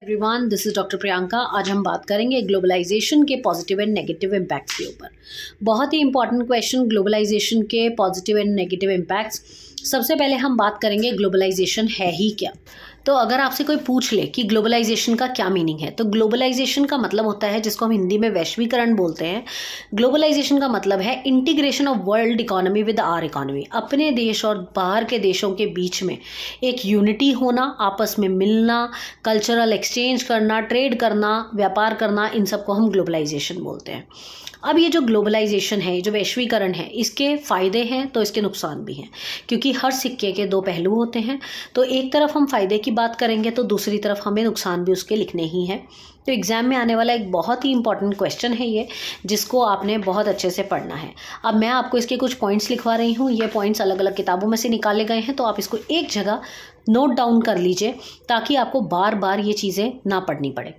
Everyone, this is doctor Priyanka. आज हम बात करेंगे ग्लोबलाइजेशन के पॉजिटिव एंड नेगेटिव इम्पैक्ट्स के ऊपर। बहुत ही इंपॉर्टेंट क्वेश्चन, ग्लोबलाइजेशन के पॉजिटिव एंड नेगेटिव इम्पैक्ट्स। सबसे पहले हम बात करेंगे ग्लोबलाइजेशन है ही क्या। तो अगर आपसे कोई पूछ ले कि ग्लोबलाइजेशन का क्या मीनिंग है, तो ग्लोबलाइजेशन का मतलब होता है, जिसको हम हिंदी में वैश्वीकरण बोलते हैं। ग्लोबलाइजेशन का मतलब है integration of world economy with our economy. अपने देश और बाहर के देशों के बीच में एक यूनिटी होना, आपस में मिलना, कल्चरल एक्सचेंज करना, ट्रेड करना, व्यापार करना, इन सब को हम ग्लोबलाइजेशन बोलते हैं। अब ये जो ग्लोबलाइजेशन है, जो वैश्वीकरण है, इसके फ़ायदे हैं तो इसके नुकसान भी हैं, क्योंकि हर सिक्के के दो पहलू होते हैं। तो एक तरफ हम फ़ायदे की बात करेंगे तो दूसरी तरफ हमें नुकसान भी उसके लिखने ही हैं। तो एग्ज़ाम में आने वाला एक बहुत ही इंपॉर्टेंट क्वेश्चन है ये, जिसको आपने बहुत अच्छे से पढ़ना है। अब मैं आपको इसके कुछ पॉइंट्स लिखवा रही हूँ। ये पॉइंट्स अलग अलग किताबों में से निकाले गए हैं, तो आप इसको एक जगह नोट डाउन कर लीजिए, ताकि आपको बार बार ये चीज़ें ना पढ़नी पड़े।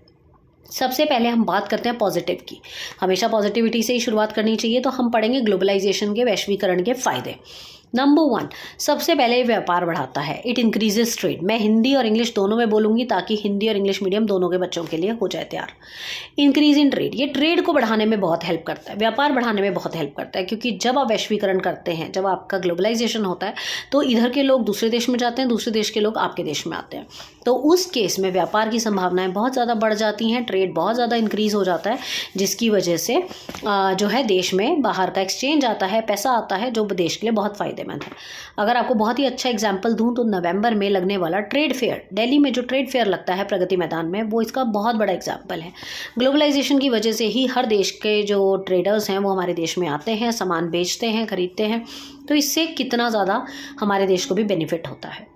सबसे पहले हम बात करते हैं पॉजिटिव की। हमेशा पॉजिटिविटी से ही शुरुआत करनी चाहिए। तो हम पढ़ेंगे ग्लोबलाइजेशन के, वैश्वीकरण के फ़ायदे। नंबर 1, सबसे पहले व्यापार बढ़ाता है। It increases trade. मैं हिंदी और इंग्लिश दोनों में बोलूँगी, ताकि हिंदी और इंग्लिश मीडियम दोनों के बच्चों के लिए हो जाए तैयार। इंक्रीज इन ट्रेड, ये ट्रेड को बढ़ाने में बहुत हेल्प करता है, व्यापार बढ़ाने में बहुत हेल्प करता है। क्योंकि जब आप वैश्वीकरण करते हैं, जब आपका ग्लोबलाइजेशन होता है, तो इधर के लोग दूसरे देश में जाते हैं, दूसरे देश के लोग आपके देश में आते हैं। तो उस केस में व्यापार की संभावनाएं बहुत ज़्यादा बढ़ जाती हैं, ट्रेड बहुत ज़्यादा इंक्रीज़ हो जाता है, जिसकी वजह से जो है देश में बाहर का एक्सचेंज आता है, पैसा आता है, जो देश के लिए बहुत फ़ायदेमंद है। अगर आपको बहुत ही अच्छा एग्जाम्पल दूं, तो नवंबर में लगने वाला ट्रेड फेयर, दिल्ली में जो ट्रेड फेयर लगता है प्रगति मैदान में, वो इसका बहुत बड़ा एग्जाम्पल है। ग्लोबलाइजेशन की वजह से ही हर देश के जो ट्रेडर्स हैं वो हमारे देश में आते हैं, सामान बेचते हैं, खरीदते हैं। तो इससे कितना ज़्यादा हमारे देश को भी बेनिफिट होता है।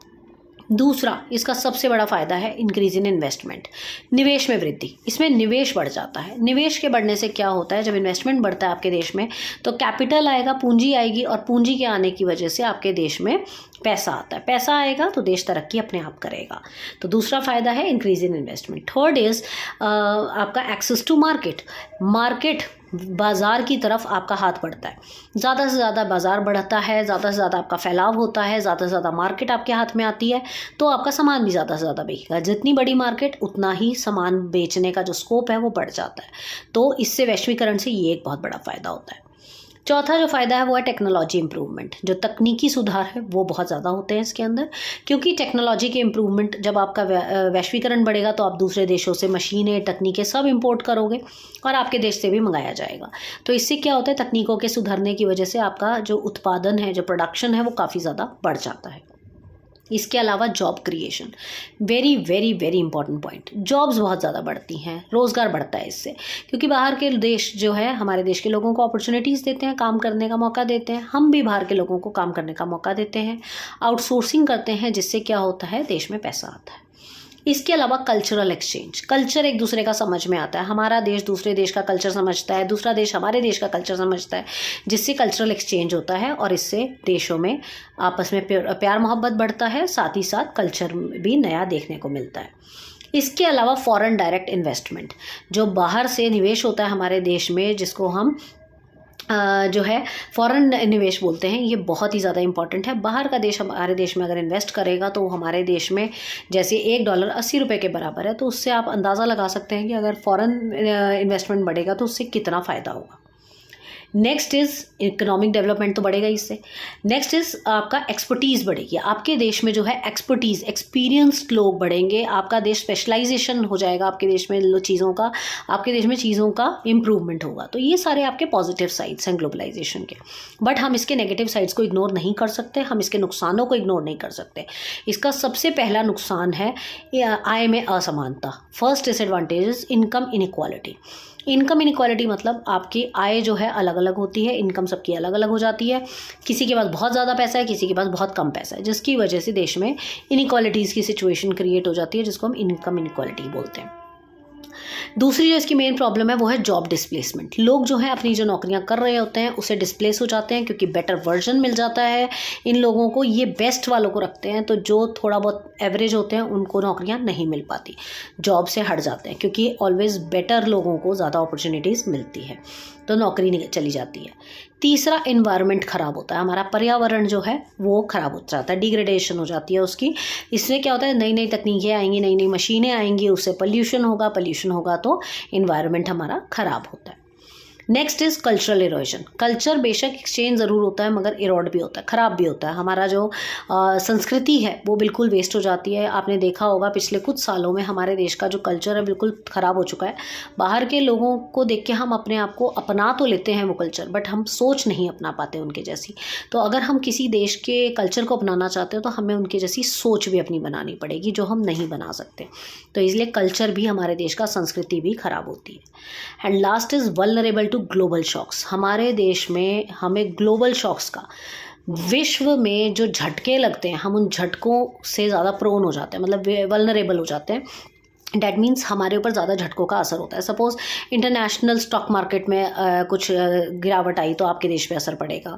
दूसरा, इसका सबसे बड़ा फ़ायदा है इंक्रीज इन इन्वेस्टमेंट, निवेश में वृद्धि। इसमें निवेश बढ़ जाता है। निवेश के बढ़ने से क्या होता है, जब इन्वेस्टमेंट बढ़ता है आपके देश में, तो कैपिटल आएगा, पूंजी आएगी, और पूंजी के आने की वजह से आपके देश में पैसा आता है। पैसा आएगा तो देश तरक्की अपने आप करेगा। तो दूसरा फ़ायदा है increase in investment. Third is आपका एक्सेस टू मार्केट, बाज़ार की तरफ आपका हाथ बढ़ता है। ज़्यादा से ज़्यादा बाज़ार बढ़ता है, ज़्यादा से ज़्यादा आपका फैलाव होता है, ज़्यादा से ज़्यादा मार्केट आपके हाथ में आती है, तो आपका सामान भी ज़्यादा से ज़्यादा बिकेगा। जितनी बड़ी मार्केट, उतना ही सामान बेचने का जो स्कोप है वो बढ़ जाता है। तो इससे वैश्वीकरण से ये एक बहुत बड़ा फ़ायदा होता है। चौथा जो फ़ायदा है वो है टेक्नोलॉजी इंप्रूवमेंट। जो तकनीकी सुधार है वो बहुत ज़्यादा होते हैं इसके अंदर, क्योंकि टेक्नोलॉजी के इंप्रूवमेंट, जब आपका वैश्वीकरण बढ़ेगा तो आप दूसरे देशों से मशीनें, तकनीकें सब इंपोर्ट करोगे और आपके देश से भी मंगाया जाएगा। तो इससे क्या होता है, तकनीकों के सुधरने की वजह से आपका जो उत्पादन है, जो प्रोडक्शन है, वो काफ़ी ज़्यादा बढ़ जाता है। इसके अलावा job creation, very very very important point. Jobs बहुत ज़्यादा बढ़ती हैं, रोज़गार बढ़ता है इससे, क्योंकि बाहर के देश जो है हमारे देश के लोगों को अपॉर्चुनिटीज़ देते हैं, काम करने का मौका देते हैं। हम भी बाहर के लोगों को काम करने का मौका देते हैं, आउटसोर्सिंग करते हैं, जिससे क्या होता है, देश में पैसा आता है। इसके अलावा कल्चरल एक्सचेंज, कल्चर एक दूसरे का समझ में आता है। हमारा देश दूसरे देश का कल्चर समझता है, दूसरा देश हमारे देश का कल्चर समझता है, जिससे कल्चरल एक्सचेंज होता है, और इससे देशों में आपस में प्यार मोहब्बत बढ़ता है, साथ ही साथ कल्चर भी नया देखने को मिलता है। इसके अलावा फॉरेन डायरेक्ट इन्वेस्टमेंट, जो बाहर से निवेश होता है हमारे देश में, जिसको हम जो है फॉरेन निवेश बोलते हैं, ये बहुत ही ज़्यादा इंपॉर्टेंट है। बाहर का देश हमारे देश में अगर इन्वेस्ट करेगा, तो हमारे देश में जैसे $1 80 रुपये के बराबर है, तो उससे आप अंदाज़ा लगा सकते हैं कि अगर फॉरेन इन्वेस्टमेंट बढ़ेगा तो उससे कितना फ़ायदा होगा। नेक्स्ट इज़ इकोनॉमिक डेवलपमेंट, तो बढ़ेगा इससे। नेक्स्ट इज़ आपका एक्सपर्टीज़ बढ़ेगी। आपके देश में जो है एक्सपर्टीज़, एक्सपीरियंस्ड लोग बढ़ेंगे। आपका देश स्पेशलाइजेशन हो जाएगा, आपके देश में चीज़ों का, आपके देश में चीज़ों का इम्प्रूवमेंट होगा। तो ये सारे आपके पॉजिटिव साइड्स हैं ग्लोबलाइजेशन के। बट हम इसके नेगेटिव साइड्स को इग्नोर नहीं कर सकते, हम इसके नुकसानों को इग्नोर नहीं कर सकते। इसका सबसे पहला नुकसान है आय में असमानता। First disadvantage is income inequality. Income inequality मतलब आपकी आय जो है अलग अलग होती है, इनकम सबकी अलग अलग हो जाती है। किसी के पास बहुत ज़्यादा पैसा है, किसी के पास बहुत कम पैसा है, जिसकी वजह से देश में इनइक्वालिटीज़ की सिचुएशन क्रिएट हो जाती है, जिसको हम इनकम इनइक्वालिटी बोलते हैं। दूसरी जो इसकी मेन प्रॉब्लम है वो है जॉब डिस्प्लेसमेंट। लोग जो है अपनी जो नौकरियां कर रहे होते हैं उससे डिस्प्लेस हो जाते हैं, क्योंकि बेटर वर्जन मिल जाता है इन लोगों को। ये बेस्ट वालों को रखते हैं, तो जो थोड़ा बहुत एवरेज होते हैं उनको नौकरियां नहीं मिल पाती, जॉब से हट जाते हैं, क्योंकि ऑलवेज बेटर लोगों को ज़्यादा अपॉर्चुनिटीज़ मिलती है, तो नौकरी चली जाती है। तीसरा, इन्वायरमेंट ख़राब होता है, हमारा पर्यावरण जो है वो ख़राब हो जाता है, डिग्रेडेशन हो जाती है उसकी। इसमें क्या होता है, नई नई तकनीकें आएंगी, नई नई मशीनें आएंगी, उससे पोल्यूशन होगा तो इन्वायरमेंट हमारा ख़राब होता है। Next is cultural erosion. Culture बेशक एक्सचेंज ज़रूर होता है मगर इरोड भी होता है, ख़राब भी होता है। हमारा जो संस्कृति है वो बिल्कुल वेस्ट हो जाती है। आपने देखा होगा पिछले कुछ सालों में हमारे देश का जो कल्चर है बिल्कुल ख़राब हो चुका है। बाहर के लोगों को देख के हम अपने आप को अपना तो लेते हैं वो कल्चर, बट हम सोच नहीं अपना पाते उनके जैसी। तो अगर हम किसी देश के कल्चर को अपनाना चाहते हो तो हमें उनके जैसी सोच भी अपनी बनानी पड़ेगी, जो हम नहीं बना सकते। तो इसलिए कल्चर भी हमारे देश का, संस्कृति भी ख़राब होती है। And last is vulnerable to global shocks. हमारे देश में हमें ग्लोबल शॉक्स का, विश्व में जो झटके लगते हैं हम उन झटकों से ज़्यादा प्रोन हो जाते हैं, मतलब वल्नरेबल हो जाते हैं। डैट मीन्स हमारे ऊपर ज़्यादा झटकों का असर होता है। सपोज़ इंटरनेशनल स्टॉक मार्केट में कुछ गिरावट आई तो आपके देश पे असर पड़ेगा।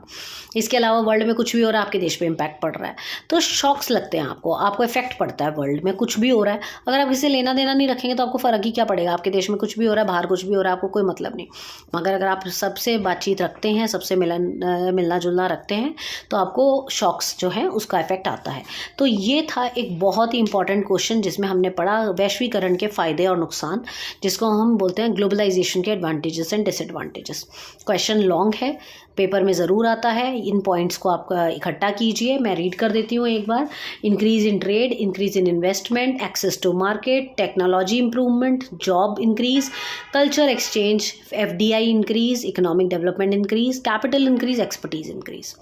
इसके अलावा वर्ल्ड में कुछ भी हो रहा है, आपके देश पे इम्पैक्ट पड़ रहा है, तो शॉक्स लगते हैं आपको इफेक्ट पड़ता है। वर्ल्ड में कुछ भी हो रहा है, अगर आप किसी से लेना देना नहीं रखेंगे तो आपको फ़र्क ही क्या पड़ेगा। आपके देश में कुछ भी हो रहा है, बाहर कुछ भी हो रहा है, आपको कोई मतलब नहीं। मगर अगर आप सबसे बातचीत रखते हैं, सबसे मिलना जुलना रखते हैं, तो आपको शॉक्स जो है उसका इफेक्ट आता है। तो ये था एक बहुत ही इंपॉर्टेंट क्वेश्चन जिसमें हमने पढ़ा वैश्वीकरण के फ़ायदे और नुकसान, जिसको हम बोलते हैं ग्लोबलाइजेशन के advantages and disadvantages. Question long है, पेपर में ज़रूर आता है। इन पॉइंट्स को आप इकट्ठा कीजिए, मैं रीड कर देती हूँ एक बार। Increase in trade, increase in investment, access to market, technology improvement, job increase, culture exchange, FDI increase, economic development increase, capital increase, expertise increase.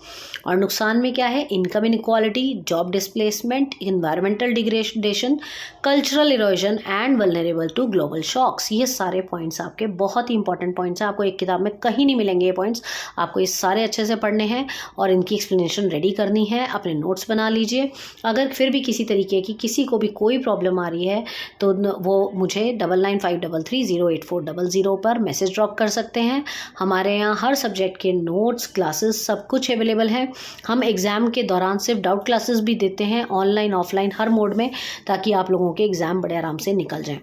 और नुकसान में क्या है, income inequality, job displacement, environmental degradation, cultural erosion and vulnerable to global shocks. ये सारे points आपके बहुत ही important points हैं, आपको एक किताब में कहीं नहीं मिलेंगे ये पॉइंट्स। आपको ये सारे अच्छे से पढ़ने हैं और इनकी एक्सप्लेनेशन रेडी करनी है, अपने नोट्स बना लीजिए। अगर फिर भी किसी तरीके की किसी को भी कोई प्रॉब्लम आ रही है तो वो मुझे 9953308400 पर मैसेज ड्रॉप कर सकते हैं। हमारे यहाँ हर सब्जेक्ट के नोट्स, क्लासेस सब कुछ अवेलेबल है। हम एग्ज़ाम के दौरान सिर्फ डाउट क्लासेस भी देते हैं, ऑनलाइन ऑफलाइन हर मोड में, ताकि आप लोगों के एग्ज़ाम बड़े आराम से निकल जाएँ।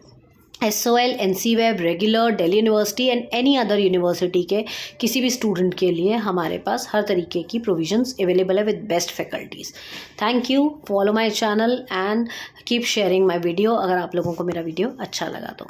SOL, NCWeb, regular, Delhi university and any other university के किसी भी स्टूडेंट के लिए हमारे पास हर तरीके की प्रोविजंस अवेलेबल है with best faculties. Thank you, follow my channel and keep sharing my video अगर आप लोगों को मेरा वीडियो अच्छा लगा तो।